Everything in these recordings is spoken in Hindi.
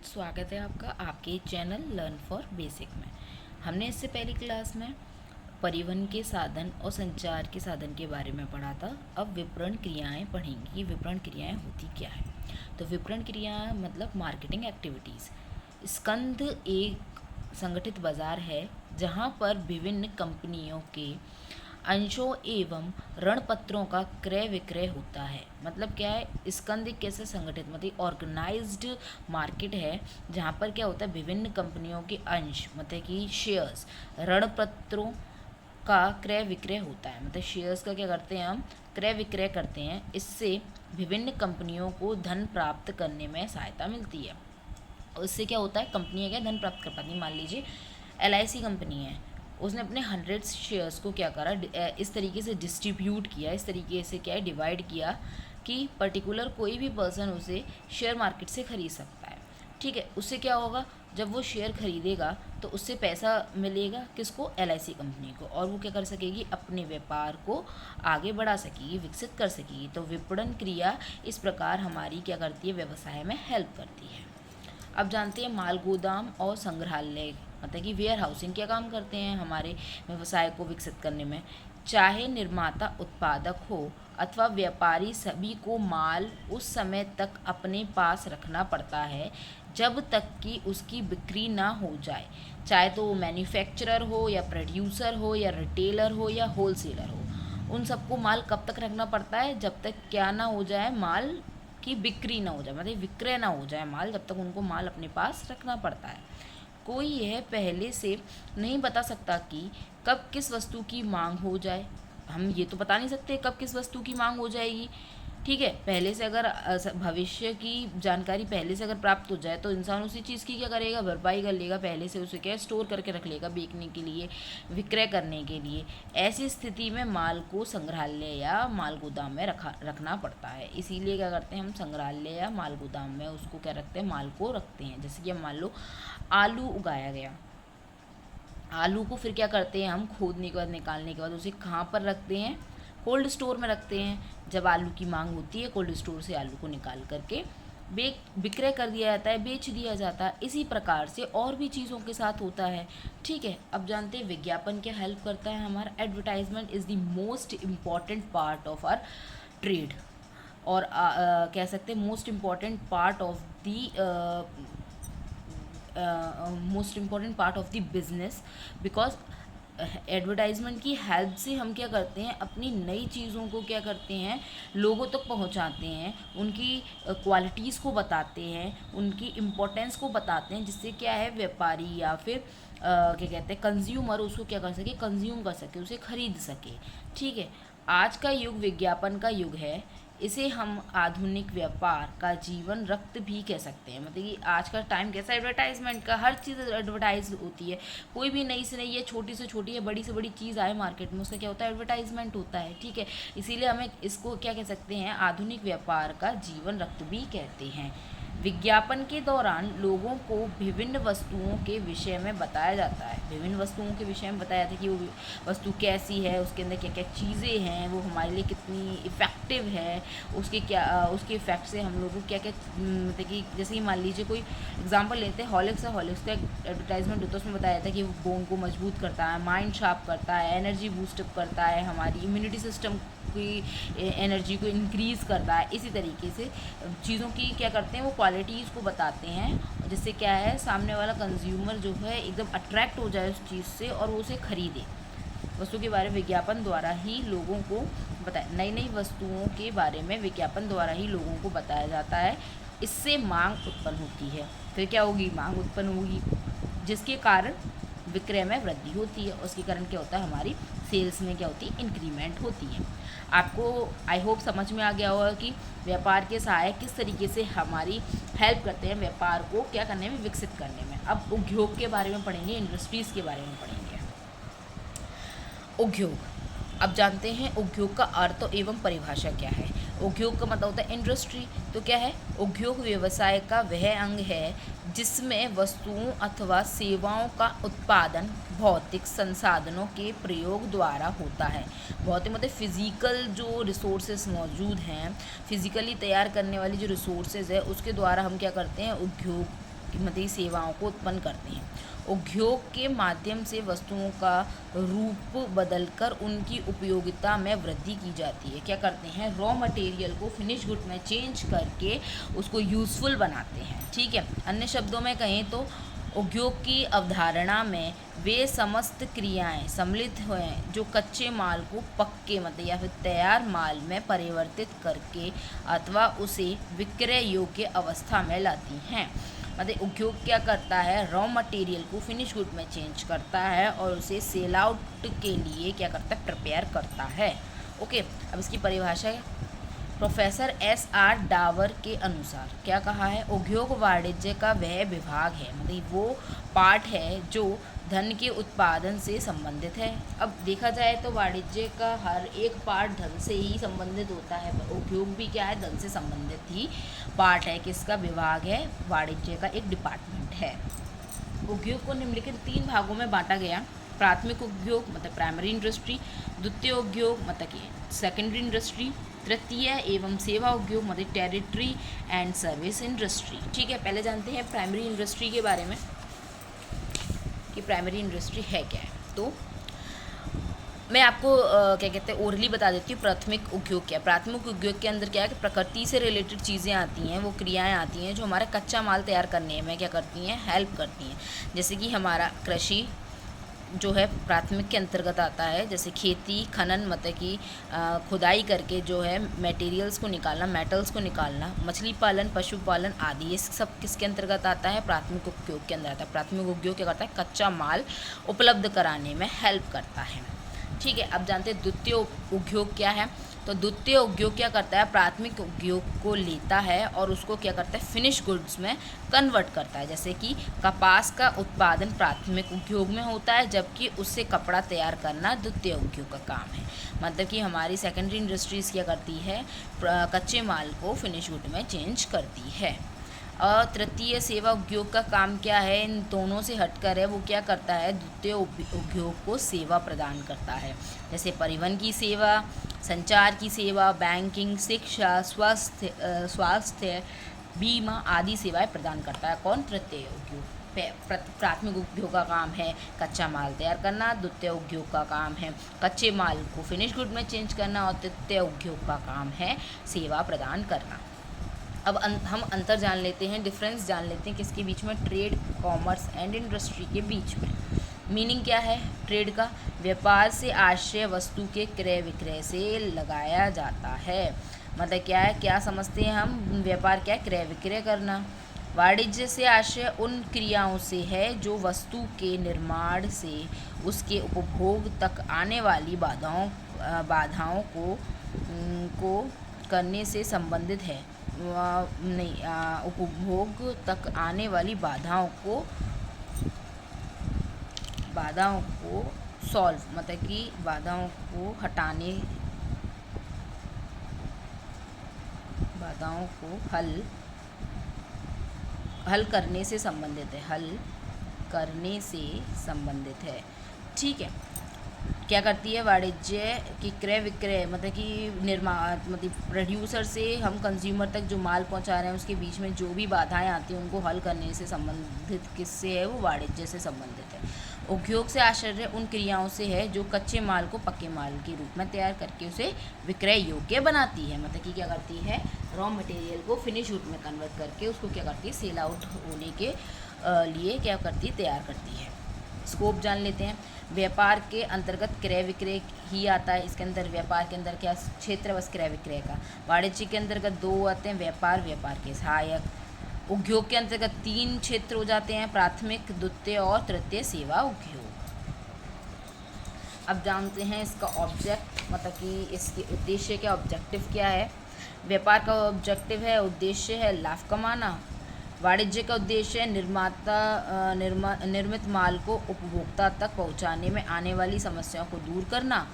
स्वागत है आपका आपके चैनल लर्न फॉर बेसिक में। हमने इससे पहली क्लास में परिवहन के साधन और संचार के साधन के बारे में पढ़ा था। अब विपणन क्रियाएं पढ़ेंगे कि विपणन क्रियाएं होती क्या है। तो विपणन क्रियाएं मतलब मार्केटिंग एक्टिविटीज़। स्कंद एक संगठित बाजार है जहां पर विभिन्न कंपनियों के अंशों एवं ऋणपत्रों का क्रय विक्रय होता है। मतलब क्या है, स्कंद एक कैसे संगठित मतलब ऑर्गेनाइज्ड मार्केट है जहाँ पर क्या होता है, विभिन्न कंपनियों के अंश मतलब कि शेयर्स, ऋणपत्रों का क्रय विक्रय होता है। मतलब शेयर्स का क्या करते हैं, हम क्रय विक्रय करते हैं। इससे विभिन्न कंपनियों को धन प्राप्त करने में सहायता मिलती है। और इससे क्या होता है, कंपनियाँ क्या धन प्राप्त कर पाती। मान लीजिए LIC कंपनी है, उसने अपने 100 शेयर्स को क्या करा, इस तरीके से डिस्ट्रीब्यूट किया, इस तरीके से क्या है डिवाइड किया कि पर्टिकुलर कोई भी पर्सन उसे शेयर मार्केट से ख़रीद सकता है। ठीक है, उससे क्या होगा, जब वो शेयर खरीदेगा तो उससे पैसा मिलेगा किसको, LIC कंपनी को, और वो क्या कर सकेगी, अपने व्यापार को आगे बढ़ा सकेगी, विकसित कर सकेगी। तो विपणन क्रिया इस प्रकार हमारी क्या करती है, व्यवसाय में हेल्प करती है। अब जानते हैं माल गोदाम और संग्रहालय मतलब कि वेयर हाउसिंग क्या काम करते हैं हमारे व्यवसाय को विकसित करने में। चाहे निर्माता उत्पादक हो अथवा व्यापारी, सभी को माल उस समय तक अपने पास रखना पड़ता है जब तक कि उसकी बिक्री ना हो जाए। चाहे तो वो मैन्युफैक्चरर हो या प्रोड्यूसर हो या रिटेलर हो या होलसेलर हो, उन सबको माल कब तक रखना पड़ता है, जब तक क्या ना हो जाए, माल की बिक्री ना हो जाए, मतलब विक्रय ना हो जाए माल, जब तक उनको माल अपने पास रखना पड़ता है। कोई यह पहले से नहीं बता सकता कि कब किस वस्तु की मांग हो जाए। हम ये तो बता नहीं सकते कब किस वस्तु की मांग हो जाएगी। ठीक है, पहले से अगर भविष्य की जानकारी पहले से अगर प्राप्त हो जाए तो इंसान उसी चीज़ की क्या करेगा, भरपाई कर लेगा, पहले से उसे क्या स्टोर करके रख लेगा बेचने के लिए, विक्रय करने के लिए। ऐसी स्थिति में माल को संग्रहालय या माल गोदाम में रखना पड़ता है। इसीलिए क्या करते हैं, हम संग्रहालय या माल गोदाम में उसको क्या रखते हैं, माल को रखते हैं। जैसे कि हम मान लो आलू उगाया गया, आलू को फिर क्या करते हैं, हम खोदने के बाद, निकालने के बाद उसे कहाँ पर रखते हैं, कोल्ड स्टोर में रखते हैं। जब आलू की मांग होती है, कोल्ड स्टोर से आलू को निकाल करके विक्रय कर दिया जाता है, बेच दिया जाता है। इसी प्रकार से और भी चीज़ों के साथ होता है। ठीक है, अब जानते हैं विज्ञापन क्या हेल्प करता है हमारा। Advertisement is the most important part of our trade, और कह सकते हैं most important part of the most important part of the business. Because advertisement की हेल्प से हम क्या करते हैं, अपनी नई चीज़ों को क्या करते हैं, लोगों तक पहुंचाते हैं, उनकी क्वालिटीज़ को बताते हैं, उनकी इम्पोर्टेंस को बताते हैं, जिससे क्या है, व्यापारी या फिर क्या कहते हैं, कंज्यूमर उसको क्या कर सके, कंज्यूम कर सके, उसे खरीद सके। ठीक है, आज का युग विज्ञापन का युग है। इसे हम आधुनिक व्यापार का जीवन रक्त भी कह सकते हैं। मतलब कि आज का टाइम कैसा, एडवर्टाइजमेंट का, हर चीज़ एडवर्टाइज होती है। कोई भी नई से नई है, छोटी से छोटी है, बड़ी से बड़ी चीज़ आए मार्केट में, उसका क्या होता है, एडवर्टाइजमेंट होता है। ठीक है, इसीलिए हमें इसको क्या कह सकते हैं, आधुनिक व्यापार का जीवन रक्त भी कहते हैं। विज्ञापन के दौरान लोगों को विभिन्न वस्तुओं के विषय में बताया जाता है। विभिन्न वस्तुओं के विषय में बताया जाता है कि वो वस्तु कैसी है, उसके अंदर क्या क्या चीज़ें हैं, वो हमारे लिए कितनी इफ़ेक्टिव है, उसके क्या उसके इफ़ेक्ट से हम लोगों को क्या क्या मतलब कि जैसे कि मान लीजिए कोई एग्जांपल लेते हैं, हॉर्लिक्स है, हॉर्लिक्स का एडवर्टाइजमेंट होता है, उसमें बताया जाता है कि वो बोन को मजबूत करता है, माइंड शार्प करता है, एनर्जी बूस्टअप करता है, हमारी इम्यूनिटी सिस्टम की एनर्जी को इंक्रीज़ करता है। इसी तरीके से चीज़ों की क्या करते हैं, वो क्वालिटीज़ को बताते हैं, जिससे क्या है, सामने वाला कंज्यूमर जो है एकदम अट्रैक्ट हो जाए उस चीज़ से और वो उसे खरीदे। वस्तु के बारे में विज्ञापन द्वारा ही लोगों को बताया, नई नई वस्तुओं के बारे में विज्ञापन द्वारा ही लोगों को बताया जाता है। इससे मांग उत्पन्न होती है। फिर क्या होगी, मांग उत्पन्न होगी, जिसके कारण विक्रय में वृद्धि होती है। उसके कारण क्या होता है, हमारी सेल्स में क्या होती है, इंक्रीमेंट होती है। आपको आई होप समझ में आ गया होगा कि व्यापार के सहायक किस तरीके से हमारी हेल्प करते हैं व्यापार को क्या करने में, विकसित करने में। अब उद्योग के बारे में पढ़ेंगे, इंडस्ट्रीज़ के बारे में पढ़ेंगे। उद्योग, अब जानते हैं उद्योग का अर्थ एवं परिभाषा क्या है। उद्योग का मतलब होता है इंडस्ट्री। तो क्या है, उद्योग व्यवसाय का वह अंग है जिसमें वस्तुओं अथवा सेवाओं का उत्पादन भौतिक संसाधनों के प्रयोग द्वारा होता है। भौतिक मतलब फिजिकल जो रिसोर्सेज मौजूद हैं, फिजिकली तैयार करने वाली जो रिसोर्सेज है, उसके द्वारा हम क्या करते हैं, उद्योग मतलब सेवाओं को उत्पन्न करते हैं। उद्योग के माध्यम से वस्तुओं का रूप बदलकर उनकी उपयोगिता में वृद्धि की जाती है। क्या करते हैं, रॉ मटेरियल को फिनिश गुड में चेंज करके उसको यूज़फुल बनाते हैं। ठीक है, अन्य शब्दों में कहें तो उद्योग की अवधारणा में वे समस्त क्रियाएं सम्मिलित हुए जो कच्चे माल को पक्के मतलब या फिर तैयार माल में परिवर्तित करके अथवा उसे विक्रय योग्य अवस्था में लाती हैं। मतलब उद्योग क्या करता है, रॉ मटेरियल को फिनिश गुड में चेंज करता है और उसे सेल आउट के लिए क्या करता है, प्रिपेयर करता है। ओके, अब इसकी परिभाषा है। Professor S.R. डावर के अनुसार क्या कहा है, उद्योग वाणिज्य का वह विभाग है, मतलब वो पार्ट है जो धन के उत्पादन से संबंधित है। अब देखा जाए तो वाणिज्य का हर एक पार्ट धन से ही संबंधित होता है, उद्योग भी क्या है, धन से संबंधित ही पार्ट है, किसका विभाग है, वाणिज्य का एक डिपार्टमेंट है। उद्योग को निम्नलिखित 3 भागों में बांटा गया। प्राथमिक उद्योग मतलब प्राइमरी इंडस्ट्री, द्वितीय उद्योग मतलब कि सेकेंडरी इंडस्ट्री, तृतीय एवं सेवा उद्योग मतलब टेरिटरी एंड सर्विस इंडस्ट्री। ठीक है, पहले जानते हैं प्राइमरी इंडस्ट्री के बारे में कि प्राइमरी इंडस्ट्री है क्या है। तो मैं आपको क्या कहते हैं ओरली बता देती हूँ प्राथमिक उद्योग क्या है। प्राथमिक उद्योग के अंदर क्या है कि प्रकृति से रिलेटेड चीज़ें आती हैं, वो क्रियाएं आती हैं जो हमारा कच्चा माल तैयार करने में क्या करती हैं, हेल्प करती हैं। जैसे कि हमारा कृषि जो है प्राथमिक के अंतर्गत आता है, जैसे खेती खनन मतलब कि खुदाई करके जो है मटेरियल्स को निकालना, मेटल्स को निकालना, मछली पालन, पशुपालन आदि, ये सब किसके अंतर्गत आता है, प्राथमिक उद्योग के अंदर आता है। प्राथमिक उद्योग क्या करता है, कच्चा माल उपलब्ध कराने में हेल्प करता है। ठीक है, अब जानते हैं द्वितीय उद्योग क्या है। तो द्वितीय उद्योग क्या करता है, प्राथमिक उद्योग को लेता है और उसको क्या करता है, फिनिश गुड्स में कन्वर्ट करता है। जैसे कि कपास का उत्पादन प्राथमिक उद्योग में होता है, जबकि उससे कपड़ा तैयार करना द्वितीय उद्योग का काम है। मतलब कि हमारी सेकेंडरी इंडस्ट्रीज़ क्या करती है, कच्चे माल को फिनिश गुड में चेंज करती है। और तृतीय सेवा उद्योग का काम क्या है, इन दोनों से हटकर है, वो क्या करता है, द्वितीय उद्योग को सेवा प्रदान करता है। जैसे परिवहन की सेवा, संचार की सेवा, बैंकिंग, शिक्षा, स्वास्थ्य, बीमा आदि सेवाएं प्रदान करता है। कौन, तृतीय उद्योग। प्राथमिक उद्योग का काम है कच्चा माल तैयार करना, द्वितीय उद्योग का काम है कच्चे माल को फिनिश गुड में चेंज करना और तृतीय उद्योग का काम है सेवा प्रदान करना। अब हम अंतर जान लेते हैं, डिफरेंस जान लेते हैं किसके बीच में, ट्रेड, कॉमर्स एंड इंडस्ट्री के बीच में। मीनिंग क्या है ट्रेड का, व्यापार से आश्रय वस्तु के क्रय विक्रय से लगाया जाता है। मतलब क्या है, क्या समझते हैं हम, व्यापार क्या है, क्रय विक्रय करना। वाणिज्य से आश्रय उन क्रियाओं से है जो वस्तु के निर्माण से उसके उपभोग तक आने वाली बाधाओं को करने से संबंधित है। उपभोग तक आने वाली बाधाओं को सॉल्व मतलब कि बाधाओं को हटाने, बाधाओं को हल करने से संबंधित है, हल करने से संबंधित है। ठीक है, क्या करती है, वाणिज्य की क्रय विक्रय मतलब कि निर्माण मतलब प्रोड्यूसर से हम कंज्यूमर तक जो माल पहुंचा रहे हैं उसके बीच में जो भी बाधाएं आती हैं उनको हल करने से संबंधित किससे है, वो वाणिज्य से संबंधित है। उद्योग से आश्रय उन क्रियाओं से है जो कच्चे माल को पक्के माल के रूप में तैयार करके उसे विक्रय योग्य बनाती है। मतलब कि क्या करती है, रॉ मटेरियल को फिनिश गुड में कन्वर्ट करके उसको क्या करती है, सेल आउट होने के लिए क्या करती है, तैयार करती है। स्कोप जान लेते हैं, व्यापार के अंतर्गत क्रय विक्रय ही आता है। इसके अंदर व्यापार के अंदर क्या क्षेत्र, बस क्रय विक्रय का। वाणिज्य के अंतर्गत 2 आते हैं, व्यापार, व्यापार के सहायक। उद्योग के अंतर्गत 3 क्षेत्र हो जाते हैं, प्राथमिक, द्वितीय और तृतीय सेवा उद्योग। अब जानते हैं इसका ऑब्जेक्ट मतलब कि इसके उद्देश्य क्या, ऑब्जेक्टिव क्या है। व्यापार का ऑब्जेक्टिव है, उद्देश्य है लाभ कमाना। वाणिज्य का उद्देश्य है निर्मित माल को उपभोक्ता तक पहुंचाने में आने वाली समस्याओं को दूर करना।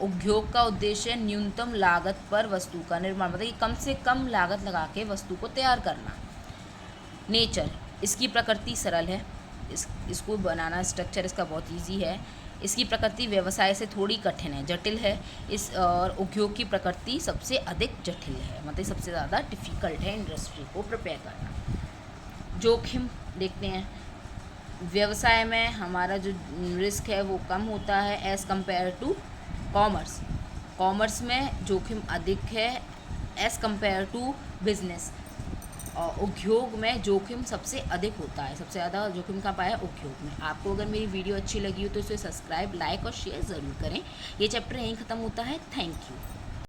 उद्योग का उद्देश्य है न्यूनतम लागत पर वस्तु का निर्माण, मतलब कि कम से कम लागत लगा के वस्तु को तैयार करना। नेचर, इसकी प्रकृति सरल है, इसको बनाना स्ट्रक्चर इसका बहुत इजी है। इसकी प्रकृति व्यवसाय से थोड़ी कठिन है, जटिल है। इस और उद्योग की प्रकृति सबसे अधिक जटिल है, मतलब सबसे ज़्यादा डिफ़िकल्ट है इंडस्ट्री को प्रिपेयर करना। जोखिम, देखते हैं। व्यवसाय में हमारा जो रिस्क है वो कम होता है as compare to commerce. Commerce में जोखिम अधिक है एज़ कंपेयर टू बिजनेस। और उद्योग में जोखिम सबसे अधिक होता है, सबसे ज़्यादा जोखिम का पाया उद्योग में। आपको अगर मेरी वीडियो अच्छी लगी हो तो इसे सब्सक्राइब, लाइक और शेयर ज़रूर करें। ये चैप्टर यहीं ख़त्म होता है। Thank you.